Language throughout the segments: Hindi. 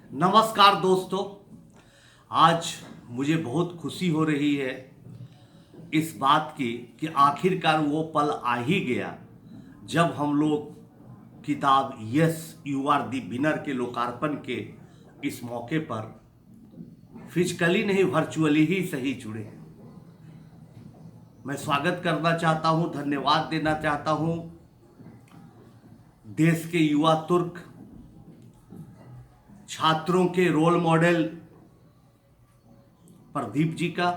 नमस्कार दोस्तों। आज मुझे बहुत खुशी हो रही है इस बात की कि आखिरकार वो पल आ ही गया जब हम लोग किताब yes you are the winner के लोकार्पण के इस मौके पर फिजिकली नहीं वर्चुअली ही सही जुड़े। मैं स्वागत करना चाहता हूं, धन्यवाद देना चाहता हूं देश के युवा तुर्क छात्रों के रोल मॉडल प्रदीप जी का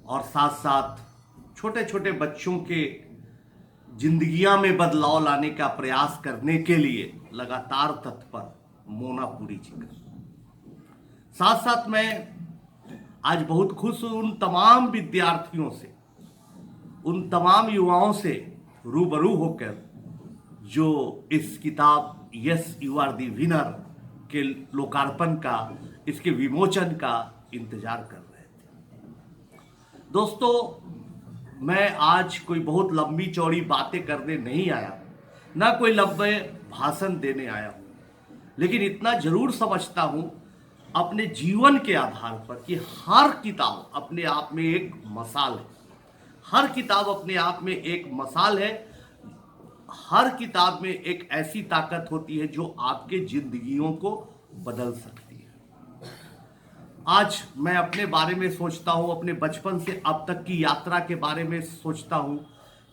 और साथ साथ छोटे छोटे बच्चों के जिंदगियां में बदलाव लाने का प्रयास करने के लिए लगातार तत्पर मोनापुरी जी का। साथ साथ मैं आज बहुत खुश हूं उन तमाम विद्यार्थियों से, उन तमाम युवाओं से रूबरू होकर जो इस किताब yes you are the winner के लोकार्पण का, इसके विमोचन का इंतजार कर रहे थे। दोस्तों, मैं आज कोई बहुत लंबी चौड़ी बातें करने नहीं आया, ना कोई लंबे भाषण देने आया हूं, लेकिन इतना जरूर समझता हूं अपने जीवन के आधार पर कि हर किताब अपने आप में एक मसाल है। हर किताब अपने आप में एक मसाल है। हर किताब में एक ऐसी ताकत होती है जो आपके जिंदगियों को बदल सकती है। आज मैं अपने बारे में सोचता हूं, अपने बचपन से अब तक की यात्रा के बारे में सोचता हूं,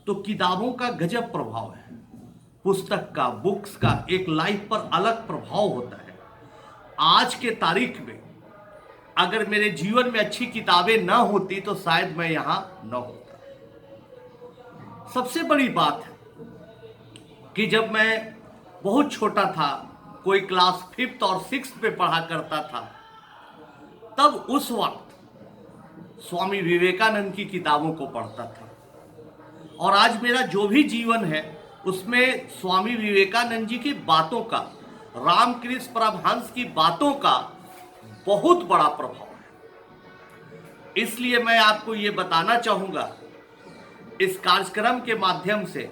तो किताबों का गजब प्रभाव है। पुस्तक का, बुक्स का एक लाइफ पर अलग प्रभाव होता है। आज के तारीख में अगर मेरे जीवन में अच्छी किताबें ना होती तो शायद मैं यहां न होता। सबसे बड़ी बात है कि जब मैं बहुत छोटा था, कोई क्लास 5th और 6th पे पढ़ा करता था, तब उस वक्त स्वामी विवेकानंद की किताबों को पढ़ता था। और आज मेरा जो भी जीवन है उसमें स्वामी विवेकानंद जी की बातों का, रामकृष्ण परमहंस की बातों का बहुत बड़ा प्रभाव है। इसलिए मैं आपको ये बताना चाहूंगा इस कार्यक्रम के माध्यम से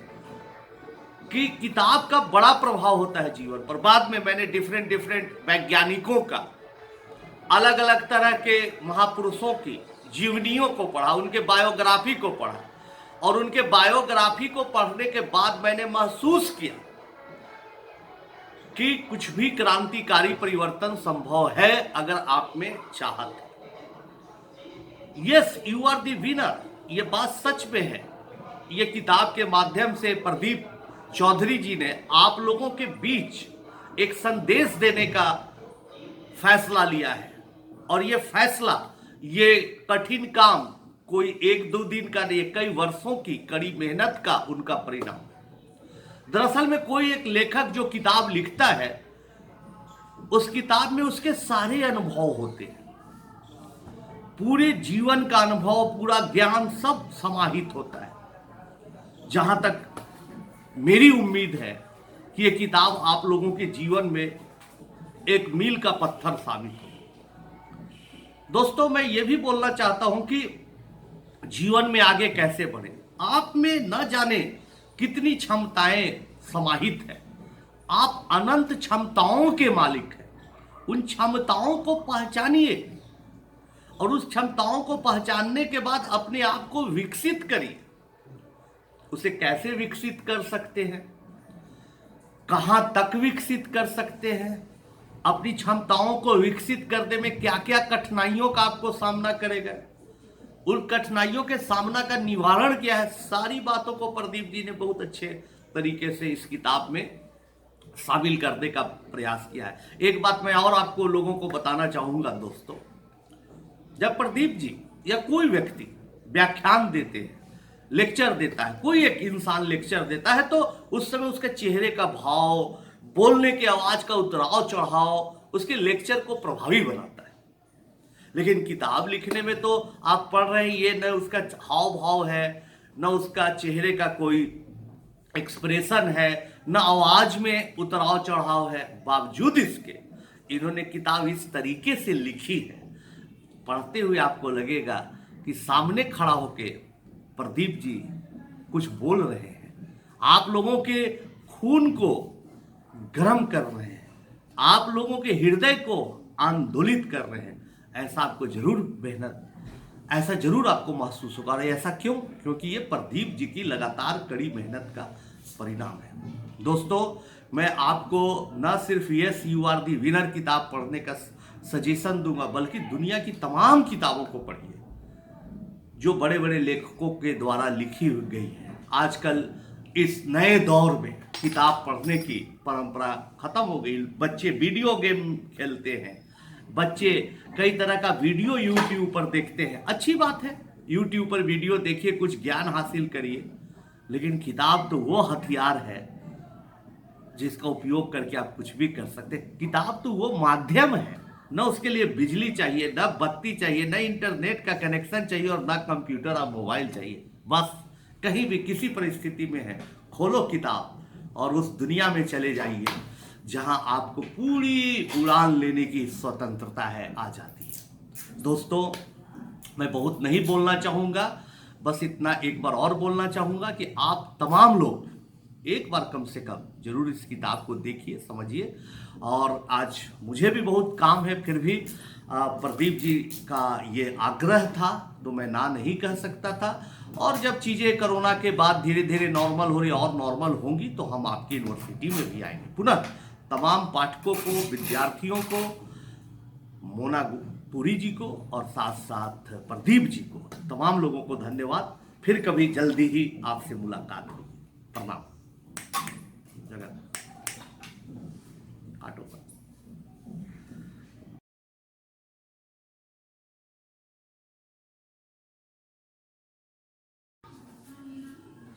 कि किताब का बड़ा प्रभाव होता है जीवन पर। बाद में मैंने डिफरेंट वैज्ञानिकों का, अलग अलग तरह के महापुरुषों की जीवनियों को पढ़ा, उनके बायोग्राफी को पढ़ा, और उनके बायोग्राफी को पढ़ने के बाद मैंने महसूस किया कि कुछ भी क्रांतिकारी परिवर्तन संभव है अगर आप में चाहत है। Yes you are the winner, ये बात सच में है। ये किताब के माध्यम से प्रदीप चौधरी जी ने आप लोगों के बीच एक संदेश देने का फैसला लिया है। और ये फैसला, ये कठिन काम कोई 1-2 दिन का नहीं, कई वर्षों की कड़ी मेहनत का उनका परिणाम। दरअसल में कोई एक लेखक जो किताब लिखता है, उस किताब में उसके सारे अनुभव होते हैं, पूरे जीवन का अनुभव, पूरा ज्ञान सब समाहित होता है। जहां तक मेरी उम्मीद है कि ये किताब आप लोगों के जीवन में एक मील का पत्थर साबित हो। दोस्तों, मैं ये भी बोलना चाहता हूं कि जीवन में आगे कैसे बढ़े। आप में न जाने कितनी क्षमताएं समाहित है। आप अनंत क्षमताओं के मालिक हैं। उन क्षमताओं को पहचानिए और उस क्षमताओं को पहचानने के बाद अपने आप को विकसित करिए। उसे कैसे विकसित कर सकते हैं, कहां तक विकसित कर सकते हैं, अपनी क्षमताओं को विकसित करने में क्या क्या कठिनाइयों का आपको सामना करेगा, उन कठिनाइयों के सामना का निवारण क्या है, सारी बातों को प्रदीप जी ने बहुत अच्छे तरीके से इस किताब में शामिल करने का प्रयास किया है। एक बात मैं और आपको लोगों को बताना चाहूंगा दोस्तों, जब प्रदीप जी या कोई व्यक्ति व्याख्यान देते हैं, लेक्चर देता है, कोई एक इंसान लेक्चर देता है, तो उस समय उसके चेहरे का भाव, बोलने की आवाज का उतराव चढ़ाव उसके लेक्चर को प्रभावी बनाता है। लेकिन किताब लिखने में तो आप पढ़ रहे हैं, ये न उसका हाव भाव है, न उसका चेहरे का कोई एक्सप्रेशन है, न आवाज में उतराव चढ़ाव है। बावजूद इसके इन्होंने किताब इस तरीके से लिखी है, पढ़ते हुए आपको लगेगा कि सामने खड़ा होके प्रदीप जी कुछ बोल रहे हैं, आप लोगों के खून को गर्म कर रहे हैं, आप लोगों के हृदय को आंदोलित कर रहे हैं, ऐसा आपको जरूर मेहनत, ऐसा जरूर आपको महसूस होगा। और ऐसा क्यों? क्योंकि ये प्रदीप जी की लगातार कड़ी मेहनत का परिणाम है। दोस्तों, मैं आपको न सिर्फ yes you are the winner किताब पढ़ने का सजेशन दूंगा, बल्कि दुनिया की तमाम किताबों को पढ़िए जो बड़े बड़े लेखकों के द्वारा लिखी गई है। आजकल इस नए दौर में किताब पढ़ने की परंपरा खत्म हो गई। बच्चे वीडियो गेम खेलते हैं, बच्चे कई तरह का वीडियो यूट्यूब पर देखते हैं। अच्छी बात है, यूट्यूब पर वीडियो देखिए, कुछ ज्ञान हासिल करिए, लेकिन किताब तो वो हथियार है जिसका उपयोग करके आप कुछ भी कर सकते हैं। किताब तो वो माध्यम है, न उसके लिए बिजली चाहिए, न बत्ती चाहिए, न इंटरनेट का कनेक्शन चाहिए, और न कंप्यूटर और मोबाइल चाहिए। बस कहीं भी किसी परिस्थिति में है, खोलो किताब और उस दुनिया में चले जाइए जहां आपको पूरी उड़ान लेने की स्वतंत्रता है, आ जाती है। दोस्तों, मैं बहुत नहीं बोलना चाहूँगा, बस इतना एक बार और बोलना चाहूँगा कि आप तमाम लोग एक बार कम से कम जरूर इस किताब को देखिए, समझिए। और आज मुझे भी बहुत काम है, फिर भी प्रदीप जी का ये आग्रह था तो मैं ना नहीं कह सकता था। और जब चीज़ें कोरोना के बाद धीरे धीरे नॉर्मल हो रही और नॉर्मल होंगी तो हम आपकी यूनिवर्सिटी में भी आएंगे। पुनः तमाम पाठकों को, विद्यार्थियों को, मोना पुरी जी को और साथ साथ प्रदीप जी को, तमाम लोगों को धन्यवाद। फिर कभी जल्दी ही आपसे मुलाकात होगी। प्रणाम। जगत आटो पर।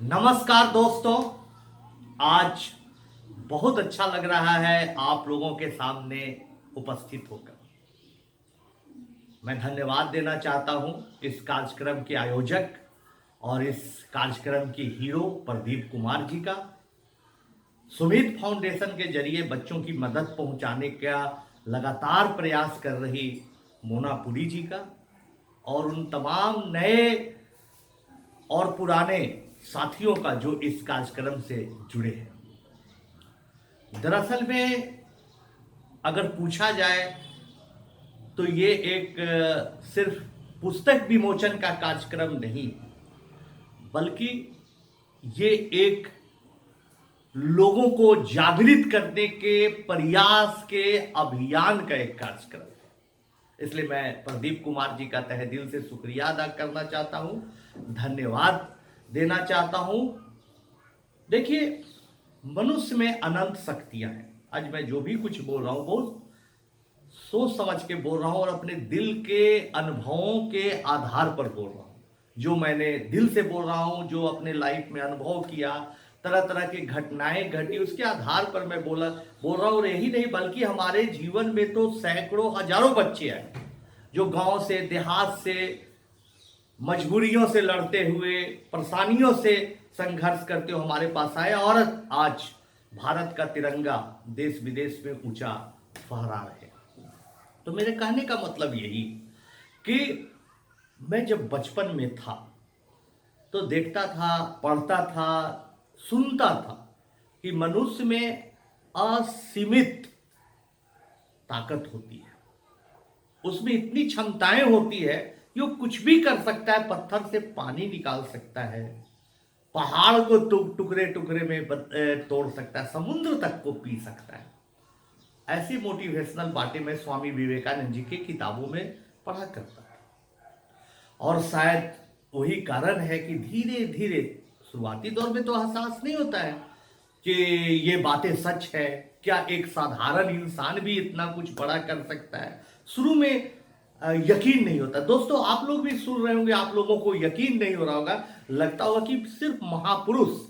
नमस्कार दोस्तों, आज बहुत अच्छा लग रहा है आप लोगों के सामने उपस्थित होकर। मैं धन्यवाद देना चाहता हूं इस कार्यक्रम के आयोजक और इस कार्यक्रम के हीरो प्रदीप कुमार जी का, सुमित फाउंडेशन के जरिए बच्चों की मदद पहुंचाने का लगातार प्रयास कर रही मोना पुरी जी का, और उन तमाम नए और पुराने साथियों का जो इस कार्यक्रम से जुड़े हैं। दरअसल में अगर पूछा जाए तो ये एक सिर्फ पुस्तक विमोचन का कार्यक्रम नहीं, बल्कि ये एक लोगों को जागृत करने के प्रयास के अभियान का एक कार्यक्रम है। इसलिए मैं प्रदीप कुमार जी का तहे दिल से शुक्रिया अदा करना चाहता हूं, धन्यवाद देना चाहता हूं। देखिए, मनुष्य में अनंत शक्तियां हैं। आज मैं जो भी कुछ बोल रहा हूं बहुत सोच समझ के बोल रहा हूं और अपने दिल के अनुभवों के आधार पर बोल रहा हूं। जो मैंने दिल से बोल रहा हूं, जो अपने लाइफ में अनुभव किया, तरह तरह की घटनाएं घटी, उसके आधार पर मैं बोल रहा हूं। यही नहीं, बल्कि हमारे जीवन में तो सैकड़ों हजारों बच्चे हैं जो गांव से, देहात से, मजबूरियों से लड़ते हुए, परेशानियों से संघर्ष करते हुए हमारे पास आए और आज भारत का तिरंगा देश विदेश में ऊंचा फहरा रहे। तो मेरे कहने का मतलब यही कि मैं जब बचपन में था तो देखता था, पढ़ता था, सुनता था कि मनुष्य में असीमित ताकत होती है, उसमें इतनी क्षमताएं होती है कि वो कुछ भी कर सकता है। पत्थर से पानी निकाल सकता है, पहाड़ को टुकड़े टुकड़े में तोड़ सकता है, समुद्र तक को पी सकता है। ऐसी मोटिवेशनल बातें मैं स्वामी विवेकानंद जी की किताबों में पढ़ा करता था। और शायद वही कारण है कि धीरे धीरे, शुरुआती दौर में तो एहसास नहीं होता है कि ये बातें सच है, क्या एक साधारण इंसान भी इतना कुछ बड़ा कर सकता है। शुरू में यकीन नहीं होता। दोस्तों, आप लोग भी सुन रहे होंगे, आप लोगों को यकीन नहीं हो रहा होगा, लगता होगा कि सिर्फ महापुरुष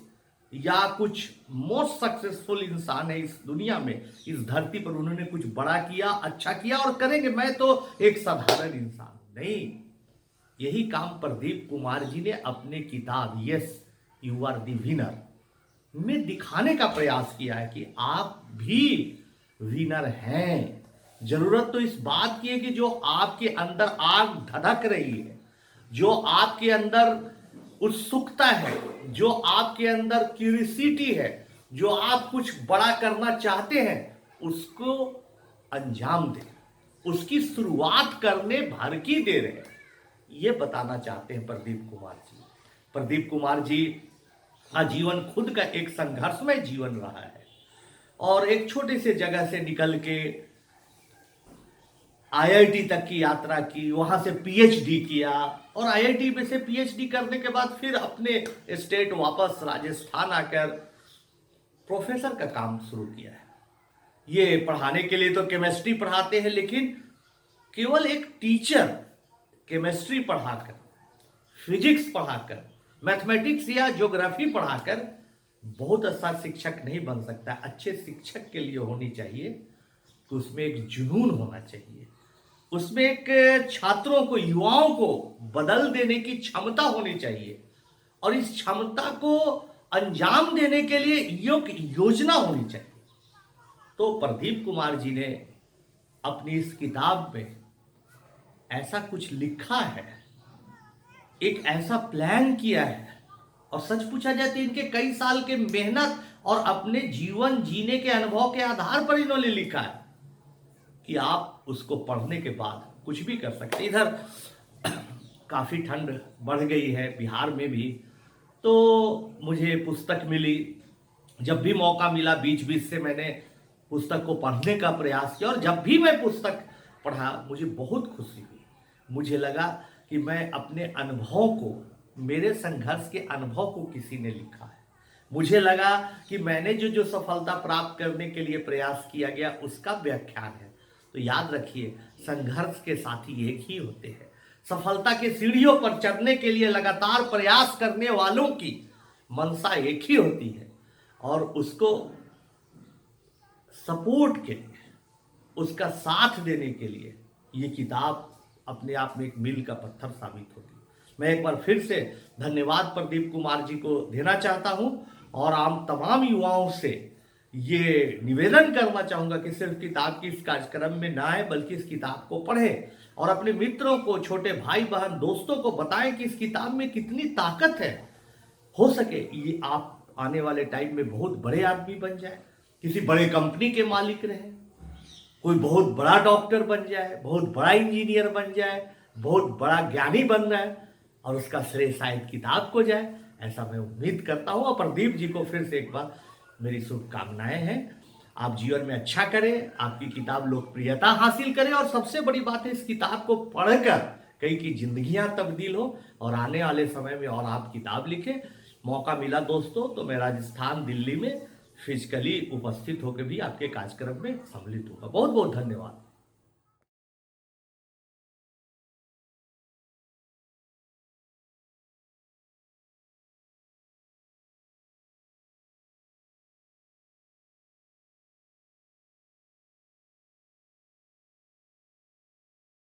या कुछ मोस्ट सक्सेसफुल इंसान है इस दुनिया में, इस धरती पर, उन्होंने कुछ बड़ा किया, अच्छा किया और करेंगे, मैं तो एक साधारण इंसान। नहीं, यही काम प्रदीप कुमार जी ने अपने किताब yes you are the winner में दिखाने का प्रयास किया है कि आप भी विनर हैं। जरूरत तो इस बात की है कि जो आपके अंदर आग धधक रही है, जो आपके अंदर उत्सुकता है, जो आपके अंदर क्यूरियोसिटी है, जो आप कुछ बड़ा करना चाहते हैं, उसको अंजाम दें, उसकी शुरुआत करने भर की दे रहे हैं, ये बताना चाहते हैं प्रदीप कुमार जी। प्रदीप कुमार जी का जीवन खुद का एक संघर्षमय जीवन रहा है और एक छोटे से जगह से निकल के आईआईटी तक की यात्रा की, वहां से पीएचडी किया और आईआईटी में से पीएचडी करने के बाद फिर अपने स्टेट वापस राजस्थान आकर प्रोफेसर का काम शुरू किया है। ये पढ़ाने के लिए तो केमिस्ट्री पढ़ाते हैं, लेकिन केवल एक टीचर केमिस्ट्री पढ़ाकर, फिजिक्स पढ़ाकर, मैथमेटिक्स या ज्योग्राफी पढ़ाकर बहुत अच्छा शिक्षक नहीं बन सकता। अच्छे शिक्षक के लिए होनी चाहिए कि उसमें एक जुनून होना चाहिए, उसमें एक छात्रों को, युवाओं को बदल देने की क्षमता होनी चाहिए और इस क्षमता को अंजाम देने के लिए योजना होनी चाहिए। तो प्रदीप कुमार जी ने अपनी इस किताब में ऐसा कुछ लिखा है, एक ऐसा प्लान किया है और सच पूछा जाए तो इनके कई साल के मेहनत और अपने जीवन जीने के अनुभव के आधार पर इन्होंने लिखा है कि आप उसको पढ़ने के बाद कुछ भी कर सकते। इधर काफ़ी ठंड बढ़ गई है बिहार में भी, तो मुझे पुस्तक मिली। जब भी मौका मिला बीच बीच से मैंने पुस्तक को पढ़ने का प्रयास किया और जब भी मैं पुस्तक पढ़ा मुझे बहुत खुशी हुई। मुझे लगा कि मैं अपने अनुभव को, मेरे संघर्ष के अनुभव को किसी ने लिखा है। मुझे लगा कि मैंने जो सफलता प्राप्त करने के लिए प्रयास किया गया उसका व्याख्यान है। तो याद रखिए, संघर्ष के साथी एक ही होते हैं। सफलता के सीढ़ियों पर चढ़ने के लिए लगातार प्रयास करने वालों की मंशा एक ही होती है और उसको सपोर्ट के लिए, उसका साथ देने के लिए ये किताब अपने आप में एक मील का पत्थर साबित होगी। मैं एक बार फिर से धन्यवाद प्रदीप कुमार जी को देना चाहता हूं और आम तमाम युवाओं से ये निवेदन करना चाहूंगा कि सिर्फ किताब की इस कार्यक्रम में ना आए, बल्कि इस किताब को पढ़ें और अपने मित्रों को, छोटे भाई बहन, दोस्तों को बताएं कि इस किताब में कितनी ताकत है। हो सके ये आप आने वाले टाइम में बहुत बड़े आदमी बन जाए, किसी बड़े कंपनी के मालिक रहे, कोई बहुत बड़ा डॉक्टर बन जाए, बहुत बड़ा इंजीनियर बन जाए, बहुत बड़ा ज्ञानी बन जाए और उसका श्रेय शायद किताब को जाए, ऐसा मैं उम्मीद करता हूँ। और प्रदीप जी को फिर से एक बार मेरी शुभकामनाएं हैं। आप जीवन में अच्छा करें, आपकी किताब लोकप्रियता हासिल करे और सबसे बड़ी बात है इस किताब को पढ़कर कई की जिंदगियां तब्दील हो और आने वाले समय में और आप किताब लिखें। मौका मिला दोस्तों तो मैं राजस्थान, दिल्ली में फिजिकली उपस्थित होकर भी आपके कार्यक्रम में सम्मिलित होगा। बहुत बहुत धन्यवाद।